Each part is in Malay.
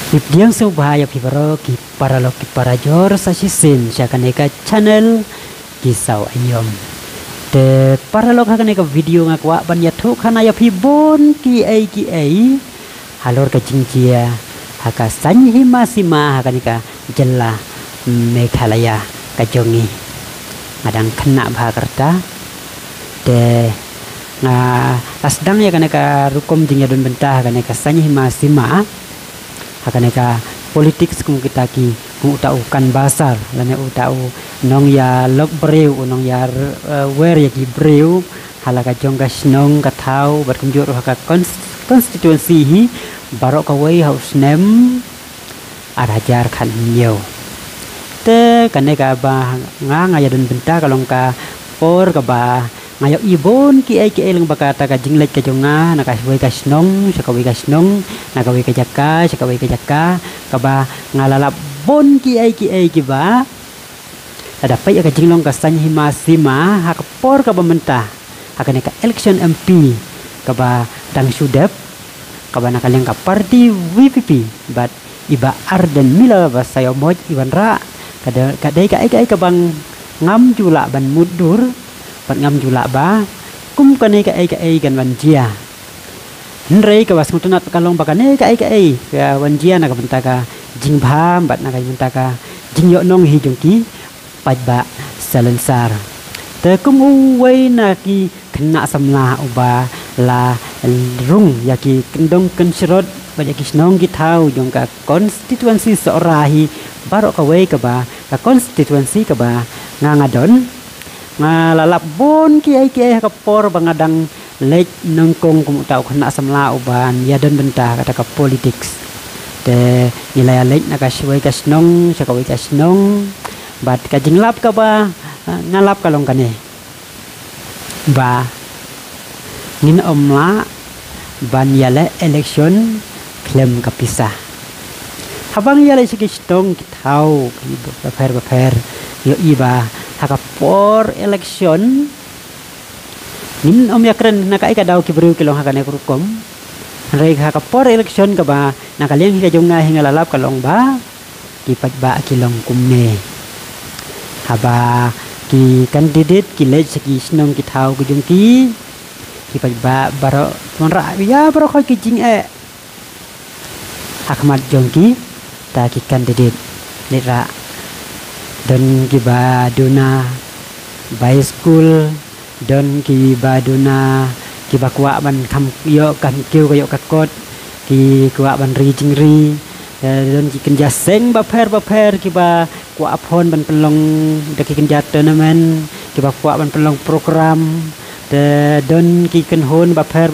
Diang subhaya pibaro ki paralok ki parajor sasisin syakaneka channel kisau ayom. De paralok hakaneka video ngakwa ban yatu kana ya pibon ki ai halor ka jingjia haka sanyi masima hakaneka jella Meghalaya kajongi ngadang kena bhakarta de nga asdang ya kaneka rukom jingyadun bentah kaneka sanyi masima hakaneka politik kum kita ki kung utau kan basar lane utau nong ya lok breu nong ya wer ya ki breu halaka jongga snong katau berkunjur haka konstituensi hi barok kawai haus nem arajar kan nyo te kaneka ba nga ya dun benta kalong ka por ka ba ngayo ibon ki ai leng bakata ka jinglek ka jonga nakasway ka snong sakawi ka snong nakawi ka jaka sakawi ka jaka ka ba ngalalap bon ki ai ba ada pa ka jinglong ka sanyi masima hak por ka bamenta hakaneka election MP ka ba dang sudep ka ba nakaleng ka party VPP but iba arden mila ba sayo moj iban ra kadai ka ai ka bang ngam jula ban mudur pat ngam jula ba kum kane ka ai kan wanjia nrei ka was mutunat kalong bakane ka ai ka wanjia na ka bentaka jingba bat na ka bentaka jingyo nong hi jongki pajba salensar te kum uwei na ki kena samla uba la rung yaki kendong kenserot banyak kisnong gitau jong ka konstituensi seorahi barok ka wei ka ba ka konstituensi ka ba ngadon ngalalap bon kiai ka por bangadang lek nengkong kum tau kena samla uban ya dan bentah kata ka politics de nilai lek na ka shwai ka snong sakawi ka snong bat ka jinglap ka ba ngalap kalong kane ba ngin omla ban yale election klaim ka pisah habang yale sikistong kitau baper yo iba hakapor election nin om yakren nakai ka daw kibru kilong hakane kurukom reg hakapor election ka ba nakaliang higa jonga hinga lalap kalong ba kipat ba kilong kumne haba ki candidate ki legislation kitau kujungki kipat ba baro monra ya baro ko kijing hakmat jongki ta ki candidate nira dan kiba duna by school dan kiba duna kiba kuak ban kam yo kan kiu kayo kakot ki kuak ban ri jingri dan ki kenja seng baper kiba kuak phon ban pelong daki kenja tournament kiba kuak ban pelong program dan ki kenhon baper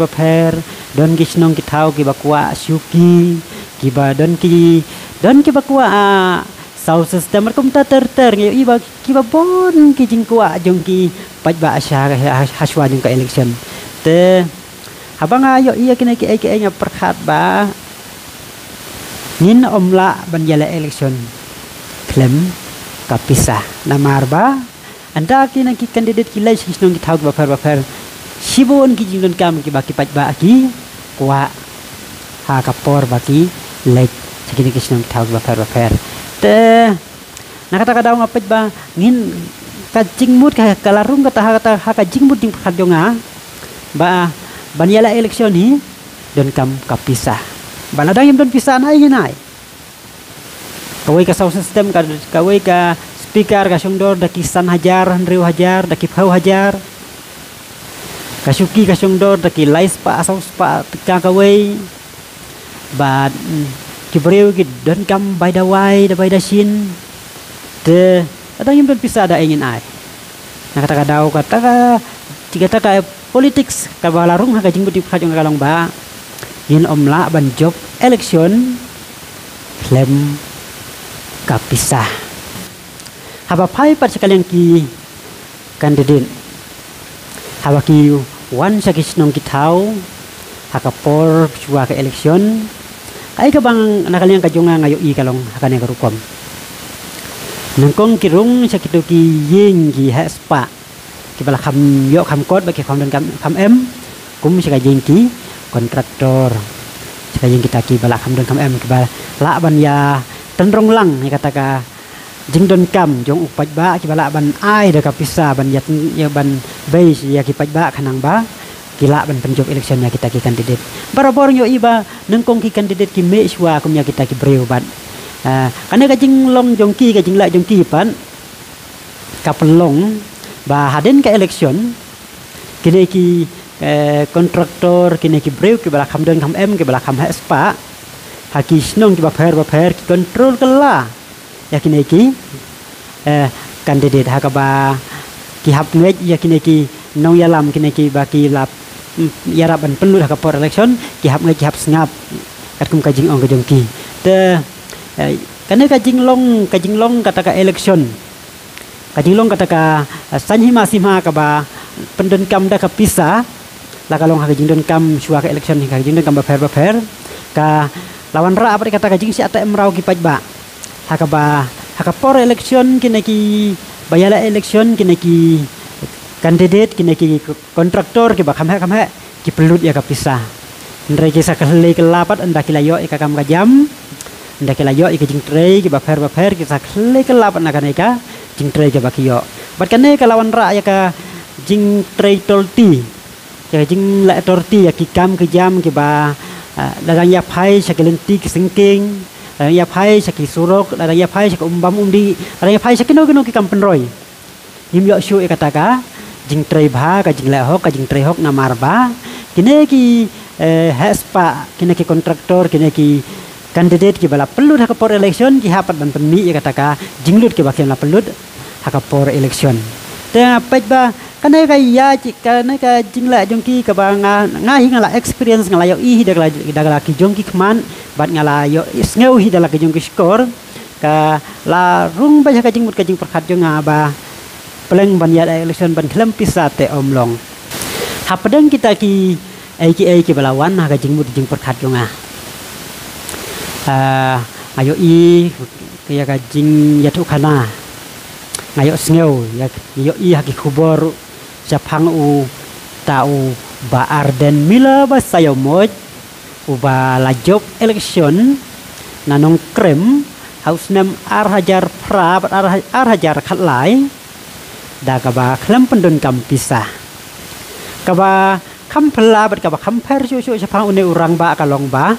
dan ki snong ki tau kiba kuak syuki kiba dan kiba kuak sau sistem mereka ter iba kiba bon ki jingkua jongki pajba asya haswa jongka election te habang ayo iya kena ki nya perkhat ba nin omla ban yala election klaim kapisah namar ba anda kena ki candidate ki lai kisnong ki thau baper sibon ki jingdon kam ki baki pajba ki kwa ha kapor baki lek sakini kisnong ki thau baper te nakata kadaw ngapit ba ngin kajingmut ka kalarung kata jingmut ding kadjonga ba banyala election hi don kam kapisah banadang yam don pisah na inginay kawai ka sound system kawai ka speaker ka sungdor daki san hajar riu hajar daki phau hajar kasuki ka sungdor daki lais pa asau pa ka kawai ba kibreu ki don kam by the way da by the shin de adang yam don pisah ada ingin ai nakata kadaw kata jika ka politics ka balarung ha kajing budi kajong kalong ba yin omla ban job election klaim kapisah haba pai par sekalian ki candidate haba ki wan sakis nong kitau hakapor chua ka election ay ka bang nakaliang kajonga ngayo i kalong hakane karukom nangkong kirung sakito ki ying ki haspa ki bala kham yo kham kot ba ki kham dan kham em kum sika ying ki kontraktor sika ying kita ki bala kham dan kham em ki bala la ban ya tenrong lang ya katakan jing don kam jong upat ba ki bala ban ai da kapisa ban ya ban bei ya ki pat ba khanang ba kila ban penjok election ya kita ki kandidat barabor yo iba nengkong ki kandidat ki me shwa kum ya kita ki breu ban kana ka jing long jong ki ka jing la jong ki pan ka pelong ba haden ka election kini ki kontraktor kini ki breu ki bala kham don kham em ki bala kham ha spa haki snong ki ba pher ki control kala ya kini ki kandidat hakaba ki hap ngej ya kini ki nong yalam kini ki baki lap yaraban penuh hakapor election ki hap ngej ki hap sengap kat kum kajing ong kajong ki te kana kajing long kata ka election kajing long kata ka sanhima sima ka ba pendon kam da ka pisa la kalong kajing don kam shua ka election ka kajing don kam ba pher ka lawan ra apa kata kajing si ata emrau ki paj ba hakapor election kini ki bayala election kini ki kandidat kini ki kontraktor ki ba kamhe ki pelut ya kapisa ndre ki sakhle ke lapat anda kilayo ka kam kajam anda kilayo ki jing trei ki ba pher ki sakhle ke lapat nakane ka jing trei ki ba kiyo bat kane ka lawan ra ya ka jing trei tolti ya jing la torti ya ki kam ki jam ki ba dagang ya phai sakelenti ki singking ya phai saki surok ada ya phai saki umbam umdi ada ya phai saki no ki kampen roy him yo shu e kataka jing trei bha ka jing la hok ka jing trei hok namar ba kine ki haspa kine ki kontraktor kine ki kandidat ki bala pelut hakapor election ki hapat ban penmi e kataka jinglut ki bakian la pelut hakapor election te apet ba kana ka ya kana ka jingla jongki ka ba ngahi ngala experience ngala yo i dagala ki jongki kman bat ngala yo isngeu hi dala ki jongki skor ka la rung ba ka jingmut ka jing perkhat jo ngaba peleng ban ya election ban klem pisa te omlong hapadang kita ki ki balawan ka jingmut jing perkhat jo nga ayo i ya ka jing ya tu kana ngayo sneu ya yo i haki khubor Japang u tau ba arden mila ba sayo moj u ba lajok election nanong krem haus nem arhajar pra arhajar khatlai da ka ba klem pendon kam pisah ka ba kam pela bat ka ba kam per chu Japang une urang ba kalong ba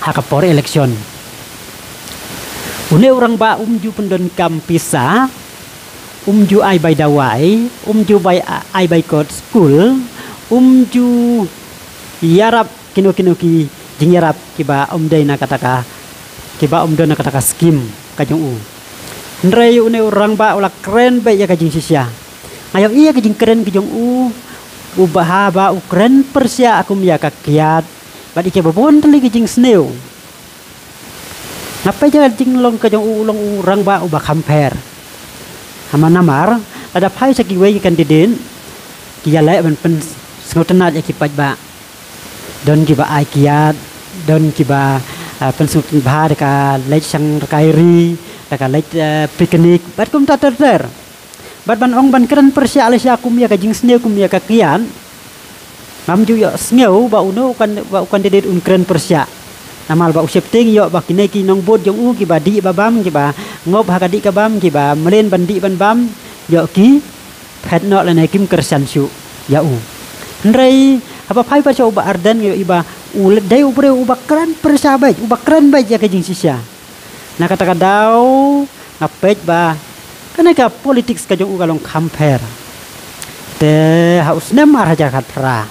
hakapor election une urang ba ju pendon kam pisah ju ai by dawai ju by ai by code school ju yarap kino ki jing yarap kiba dai na kataka kiba do na kataka skim kajong u ndrei une orang ba ula keren ba ya kajing sisya ayo iya kajing keren kajong u baha ba u keren persia akum ya kakiat ba ike babon teli kajing sneu ngapa ja jing long kajong u long orang ba u ba compare hama namar ada phai saki wei kandidat kia lai ban pen snotenat ya kipaj ba don ki ba ai kiat don ki ba pen snoten ba ka lech sang kairi ka lech piknik bat kum ta ter bat ban ong ban keren persia alis akum ya ka jing sneu kum ya ka kian mam ju yo sneu ba uno kan kandidat un keren persia namal ba usep ting yo ba kine ki nong bot jong u ki ba di ba bam ki ba ngop ha ka di ka bam ki ba melen bandi ban bam yo ki phet no la ne kim kersan su ya u ndrei apa phai ba cho ba ardan yo iba u dai u bre u ba kran persabai u ba kran ba ja ka jing sisya na kata ka daw ngapet ba kana ka politics ka jong u kalong compare te haus nem arja khatra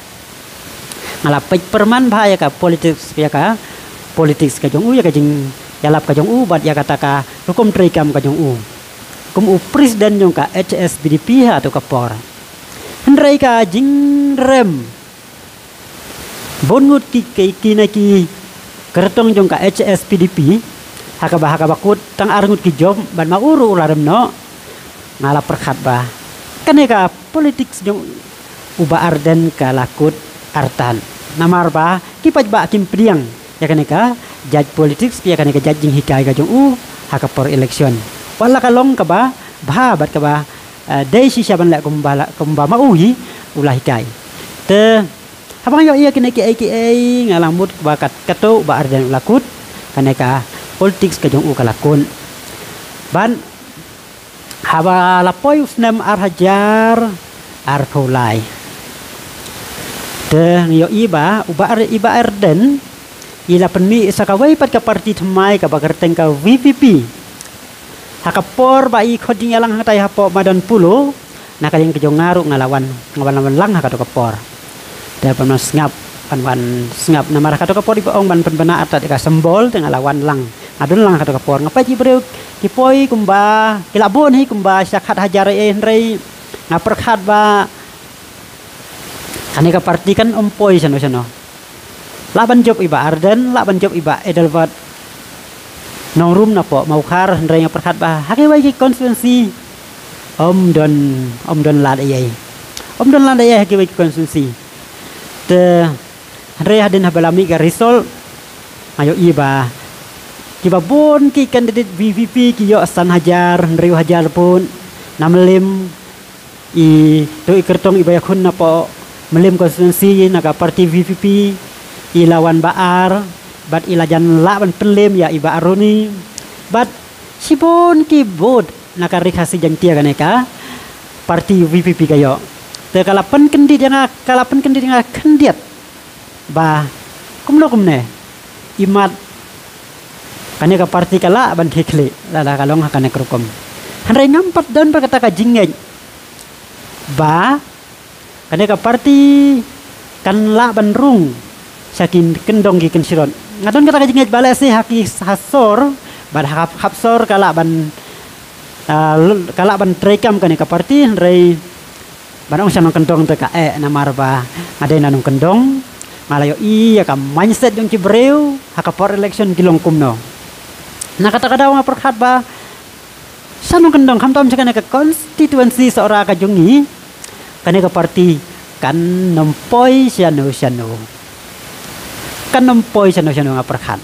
ngala pej perman ba ya ka politics ya ka politics ka jong u ya ka jing yalap ka jong u bat ya kata ka hukum trikam ka jong u kum u presiden jong ka HSBDP atau ka por hendrai ka jing rem bongut ki na ki kertong jong ka HSBDP hakaba kut tang arngut ki jom ban mauru ularem no ngala perkhat ba kane ka politics jong uba arden ka lakut artan namar ba kipaj ba kim priang ya kane ka judge politics ya kane ka judging hikai ka jong u hakapor election wala kalong ka ba bat ka ba dai si saban la kumba mauhi ulah hikai te habang yo iya kine ki AKA ngalamut ba kato ba arden lakut kaneka politik ka jong u kalakun ban haba lapoi usnem ar hajar ar kaulai de yo iba arden ila penmi sakawai pat ka parti thmai ka bagarteng ka VVP hakapor bai khoding alang hatai hapo madan pulo nakaling kejong ngaru ngalawan lang hakato kapor da panas ngap pan ngap namara kato kapor di paong ban penbena atat ka sembol tengah lawan lang adun lang kato kapor ngapai ji breu kipoi kumba kilabon hi kumba syakat hajar rei ngaperkhat ba aneka parti kan ompoi sano laban job iba arden laban job iba edelvat nongrum na po maukar rei ngaperkhat ba hakewai ki konstituensi om don lad ayai hakewai ki konstituensi te rei haden habalami ka risol ayo iba kiba bon ki kandidat VVP ki yo asan hajar riu hajar pun namlem i to ikertong iba yakun na po melim konstituensi naga parti VVP i lawan baar bat ilajan laban penlem ya iba aroni bat sibon ki bod nakarikasi jantia kaneka parti VVP kayo te kalapan kendit yang kendiat ba kumne imat kaneka parti kala ban hekle lala kalong hakane krukom hanrai ngampat dan berkata ka jingeng ba kaneka parti kan la ban rung sakin kendong gi kensiron ngadon kata ka jingeng bala se haki hasor ban hapsor kala ban trekam kaneka parti hanrai ban ong sanong kendong te ka namar ba ade nanong kendong malayo iya ka mindset yung kibreu hakapor election kilong kumno na kata-kata nga perkhat ba sanong kendong kamtam sa kaneka konstituensi seorang ka jungi kaneka parti kan nompoy siano nga perkhat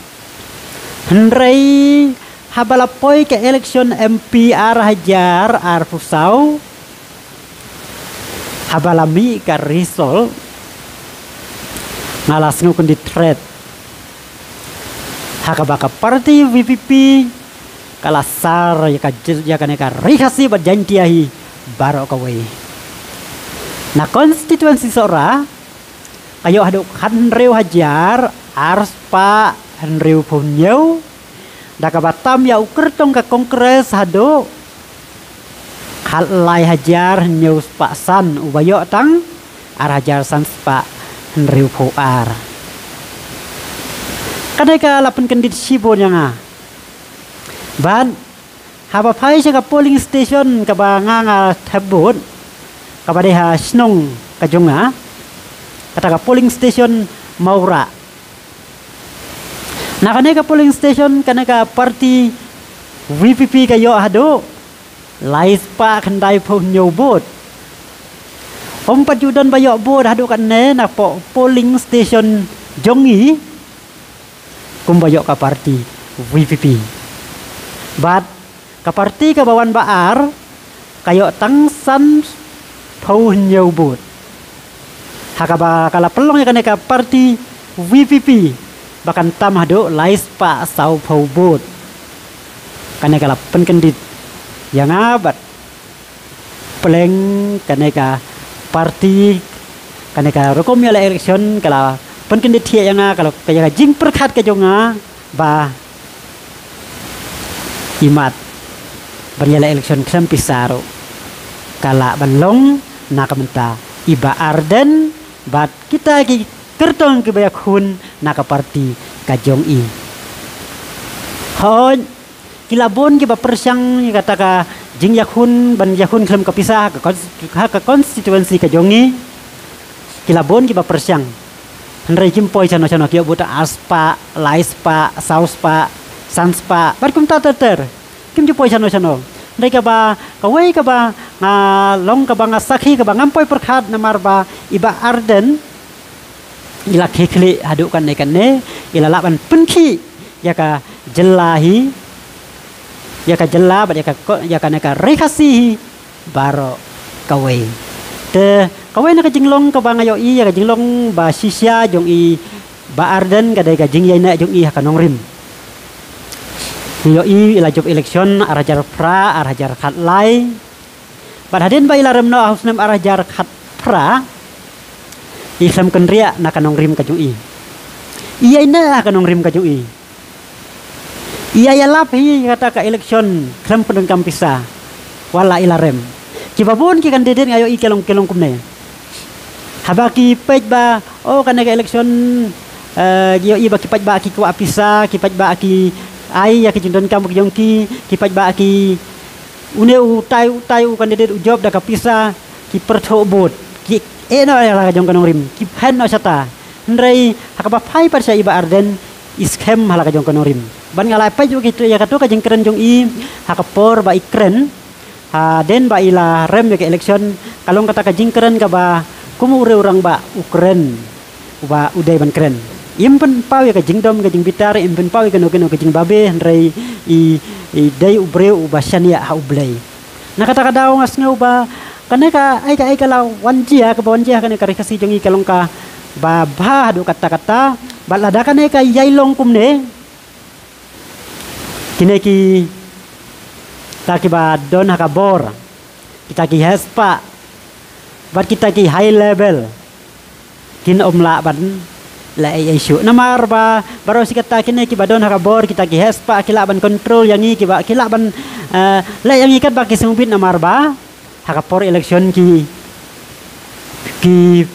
henrei habalapoy ke election MP ar hajar ar pusau habalami ka risol ngalas ngukun di thread hakabaka parti VVP kalasar ya kaneka rikasi berjanjiahi baro kawai na konstituensi sora kayo haduk hanreu hajar arspa hanreu punyau daka batam ya ukertong ka kongres hado kalai hajar news paksan ubayo tang ar hajar sanspa hanreu puar kadeka lapan kendit sibon yang ban haba pai sa polling station ka ba nga tabot ka ba deha snong ka jonga kata ka polling station maura na kaneka polling station kaneka parti VVP kayo hado lais pa kandai po nyobot pajudan bayo bod hado kan ne na po polling station jongi kumbayok ka parti VVP bat ka parti ka bawan baar kayo tangsan pau nyobot hakaba kala pelong ya kaneka parti VVP bahkan tam hado lais pa sau pau bot kaneka lapen kendit yang abat peleng kaneka parti kaneka rokom ya election kala penkendit dia yang kalau kaya jing perkat ke jonga ba imat berjala election ksem pisaro kala banlong nakamenta iba arden bat kita ki kertong ke bayak hun naka parti kajong i hon kilabon ki ba persyang kata ka jing yakun ban yakun ksem kapisah ka konstituensi kajongi kilabon ki ba persyang henrei jimpoi chano kio buta aspa laispa sauspa sanspa barkum tater kim jimpoi chano ndai ka ba kawai ka ba nga long ka ba nga sakhi ka ba ngampoi perkhat namar ba iba arden ila kekli hadu kan ne ila laban penki ya ka jelahi ya ka jela ba ya ka neka rekasi baro kawai te kawai na kajinglong ka ba ngayo i ya kajinglong ba sisya jong i ba arden kadai ka jingyay na jong i hakanong rim yo ila job election arajar pra arajar khat lai bad hadin ba ila remno ahusnem arajar khat pra islam kenria na kanong rim kajung iya ina kanong rim kajung iya ya lap hi kata ka election kram pendengkam pisah wala ila rem kibabun ki kandidat ngayo kelong kumne habaki pej ba oh kana ka election giyo iba kipaj ba ki kwa pisah kipaj ba ki ai ya ki jindon kam ki jongki kipaj ba ki une utai kandidat ujob da ka pisah ki perthobot ki eno ala jong kanong rim ki hen no sata ndrei hakaba phai par sa iba arden iskem hala ka jong kanong rim ban ngalai pej jo ki ya katu ka jeng keren jong hakapor ba ikren ha den ba ila rem ya ke election kalong kata ka jeng keren ka ba kumure orang ba ukren ba udai ban keren impen pau ya ka jeng dom ka jeng bitar impen pau ka no ka jeng babe ndrei i dai ubre ubasan ya ha ublei na kata ka daw ngas ngau ba kaneka ai ka la wanjia ka wanjia kaneka rikasi jongi kalong ka ba hadu kata-kata balada kaneka yailong kumne kineki taki ba don hakabor kita ki hespa bat kita ki high level kin omla ban la isu namar ba baro sikata kineki ba don hakabor kita ki hespa kila ban control yangi ki ba kila ban la yangi kat ba ki sumbit namar ba hakapor election ki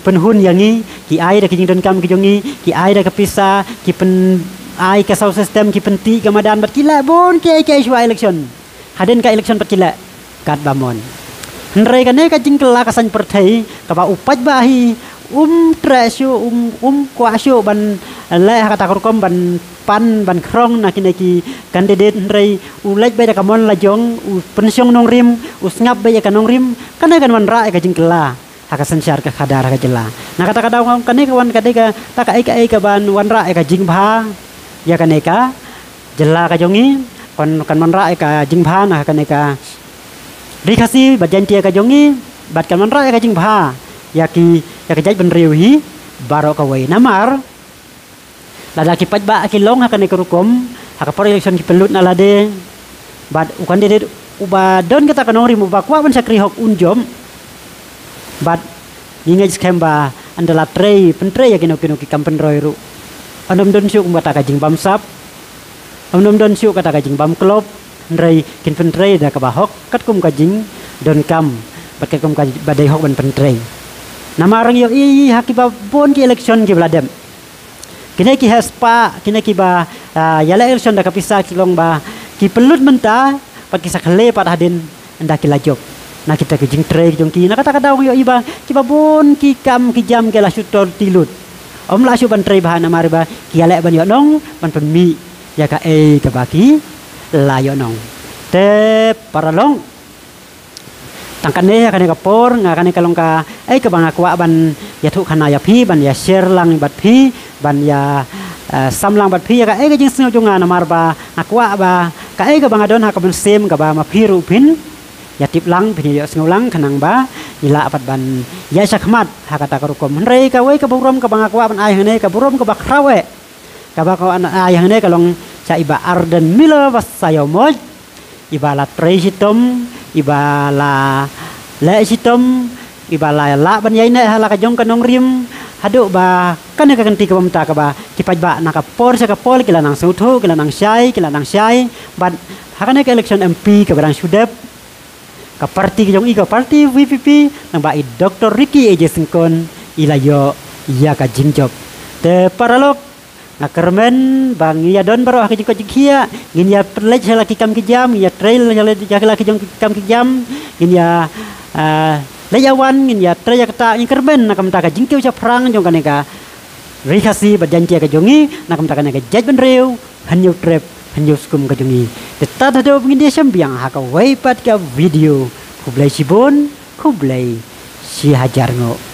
penhun yangi ki ai da ki jingdon kam ki jongi ki ai da kapisa ki pen ai ka sound system ki penti kamadan bat kila bon ke shua election haden ka election pat kila kat bamon ndrei ka ne ka jingkela kasan perthai ka ba upaj bahi treshu kwashu ban le kata kurkom ban pan ban krong na kineki kandidat ndrei ulej be da kamon la jong pensiong nong rim usngap be ka nong rim kana kan wan ra ka jingkela haka sensyar ka kadar ka jela na kata kada kane ka wan kadeka ta ka ai ka ban wan ra ka jingbha ya kaneka jela ka jongi kon kan man ra ka jingbha na kaneka rikasi bajanti ka jongi bat kan man ra ka jingbha ya ki jaj ban riwi baro ka wai namar lada ki paj ba ki long ha kaneka rukom haka por election ki pelut na lade bat ukan de uba don kata kanong rim uba kwa ban sakri hok unjom bat ingej skemba andala trei pentrei ya kino ki kampen roiru anom don syuk mbata ka jing bam sap anom don syuk kata ka jing bam klop ndrei kin pentrei da ka bahok kat kum ka jing don kam bat ka kum ka badai hok ban pentrei namarang yo hakiba bon ki election ki bladem kine ki haspa kine ki ba yala election da ka pisah ki long ba ki pelut menta pat ki sakle pat hadin anda ki lajok na kita ke jing trek jongki na kata kata yo iba ki babon ki kam ki jam ke la syutor tilut om la syu ban trei bahan amar ba ki ale ban yo nong ban pemi ya ka ke baki la yo nong te paralong tangkane ka ne ka por nga ka ne kalong ka ke bang akwa ban ya thu khana ya phi ban ya share lang bat phi ban ya samlang bat phi ya ka ke jing sngo jonga namar ba akwa ba ka ke bang adon ha ka ban sem ka ba ma phi ru phin ya tip lang pini yo sengulang kanang ba ila apat ban ya sakmat hakata karukom rei ka we ka burom ka bang akwa ban ai hene ka burom ka bakrawe ka ba ko an ai hene ka long sa iba arden mila wasayo moj iba la tresitom iba la le sitom iba la ban yai ne hala ka jong kanong rim hadu ba kan ka kanti ka bamta ka ba kipaj ba nakapor sa kapol kila nang sutho kila nang syai ban hakane ka election MP ka barang sudep ka parti jong ka parti VPP nang ba i Dr. Ricky Eje Sengkon ila yo ya ka jingjob te paralok na kermen bang ya don baro ka jingko jikia ngin ya perlej laki kam ki jam ya trail ya laki jong kam ki jam ngin ya layawan ngin ya trail kata ngin kermen na kam ta ka jingkeu cha prang jong kaneka rikasi berjanji ka jongi na kam ta kaneka jaj ben reu hanyu trep hanyu skum ka jongi teta do ngin dia sembiang ha ka wai pat ka video kublai sibon kublai si hajar ngo